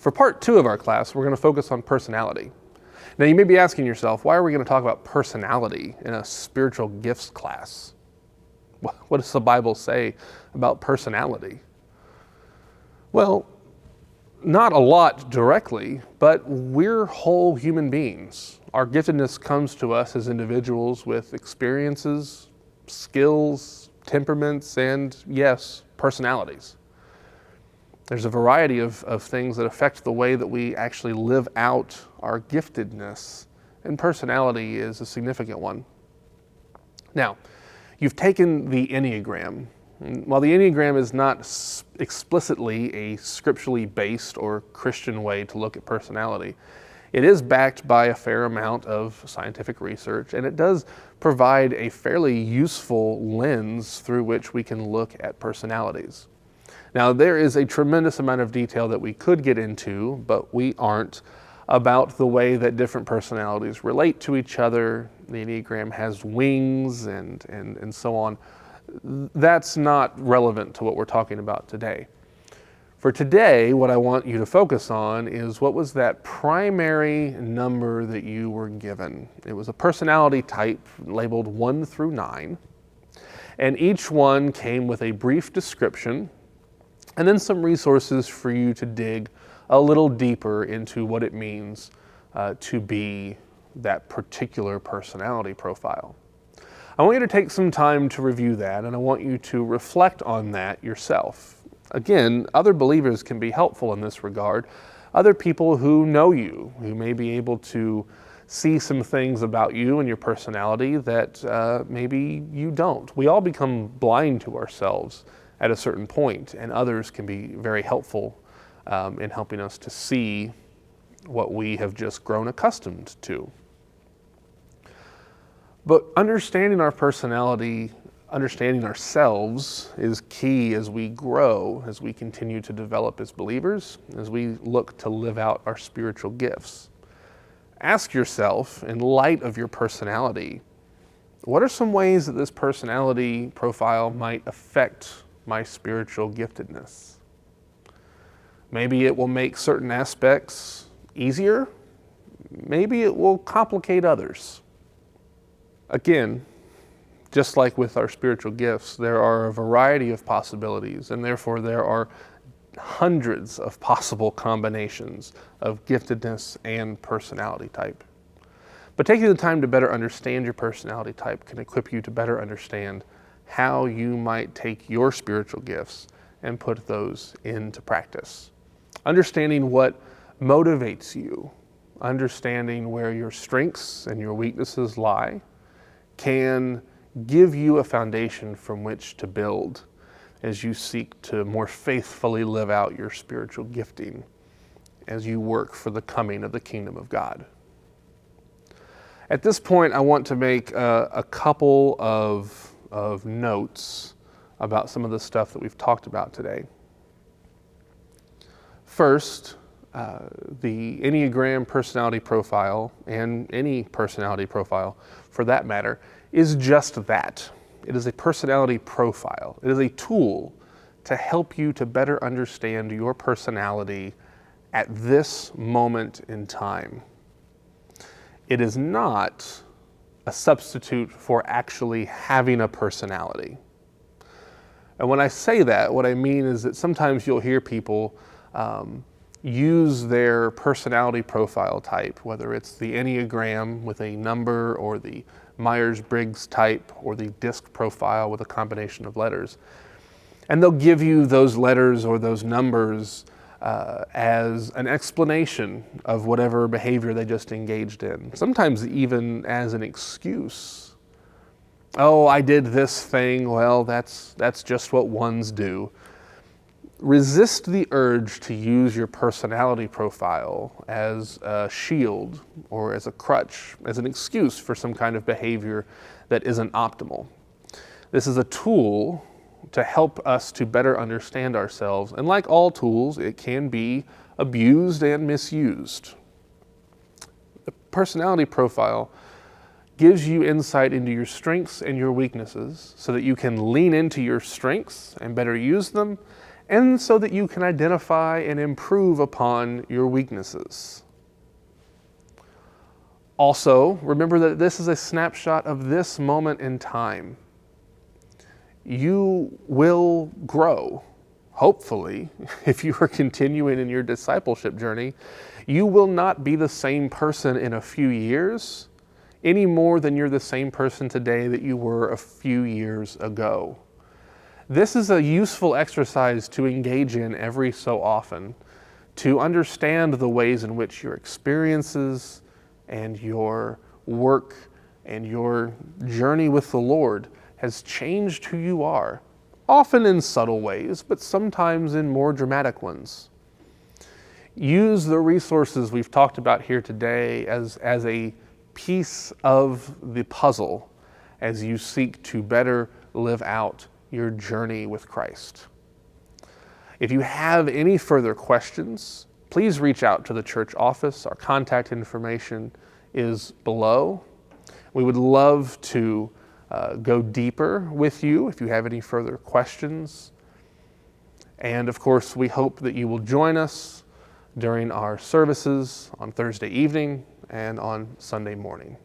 For part 2 of our class, we're going to focus on personality. Now you may be asking yourself, why are we going to talk about personality in a spiritual gifts class? What does the Bible say about personality? Well, not a lot directly, but we're whole human beings. Our giftedness comes to us as individuals with experiences, skills, temperaments, and yes, personalities. There's a variety of things that affect the way that we actually live out our giftedness, and personality is a significant one. Now, you've taken the Enneagram. While the Enneagram is not explicitly a scripturally based or Christian way to look at personality, it is backed by a fair amount of scientific research, and it does provide a fairly useful lens through which we can look at personalities. Now, there is a tremendous amount of detail that we could get into, but we aren't, about the way that different personalities relate to each other. The Enneagram has wings and so on. That's not relevant to what we're talking about today. For today, what I want you to focus on is, what was that primary number that you were given? It was a personality type labeled 1 through 9, and each one came with a brief description and then some resources for you to dig a little deeper into what it means to be that particular personality profile. I want you to take some time to review that, and I want you to reflect on that yourself. Again, other believers can be helpful in this regard. Other people who know you, who may be able to see some things about you and your personality that maybe you don't. We all become blind to ourselves at a certain point, and others can be very helpful in helping us to see what we have just grown accustomed to. But understanding our personality, understanding ourselves, is key as we grow, as we continue to develop as believers, as we look to live out our spiritual gifts. Ask yourself, in light of your personality, what are some ways that this personality profile might affect my spiritual giftedness? Maybe it will make certain aspects easier. Maybe it will complicate others. Again, just like with our spiritual gifts, there are a variety of possibilities, and therefore there are hundreds of possible combinations of giftedness and personality type. But taking the time to better understand your personality type can equip you to better understand how you might take your spiritual gifts and put those into practice. Understanding what motivates you, understanding where your strengths and your weaknesses lie, can give you a foundation from which to build as you seek to more faithfully live out your spiritual gifting as you work for the coming of the kingdom of God. At this point, I want to make a couple of notes about some of the stuff that we've talked about today. First, the Enneagram personality profile, and any personality profile for that matter, is just that. It is a personality profile. It is a tool to help you to better understand your personality at this moment in time. It is not a substitute for actually having a personality. And when I say that, what I mean is that sometimes you'll hear people use their personality profile type, whether it's the Enneagram with a number, or the Myers-Briggs type, or the DISC profile with a combination of letters. And they'll give you those letters or those numbers as an explanation of whatever behavior they just engaged in. Sometimes even as an excuse. Oh, I did this thing, well, that's just what ones do. Resist the urge to use your personality profile as a shield or as a crutch, as an excuse for some kind of behavior that isn't optimal. This is a tool to help us to better understand ourselves, and like all tools, it can be abused and misused. The personality profile gives you insight into your strengths and your weaknesses so that you can lean into your strengths and better use them, and so that you can identify and improve upon your weaknesses. Also, remember that this is a snapshot of this moment in time. You will grow. Hopefully, if you are continuing in your discipleship journey, you will not be the same person in a few years any more than you're the same person today that you were a few years ago. This is a useful exercise to engage in every so often, to understand the ways in which your experiences and your work and your journey with the Lord has changed who you are, often in subtle ways, but sometimes in more dramatic ones. Use the resources we've talked about here today as a piece of the puzzle as you seek to better live out your journey with Christ. If you have any further questions, please reach out to the church office. Our contact information is below. We would love to go deeper with you if you have any further questions. And of course, we hope that you will join us during our services on Thursday evening and on Sunday morning.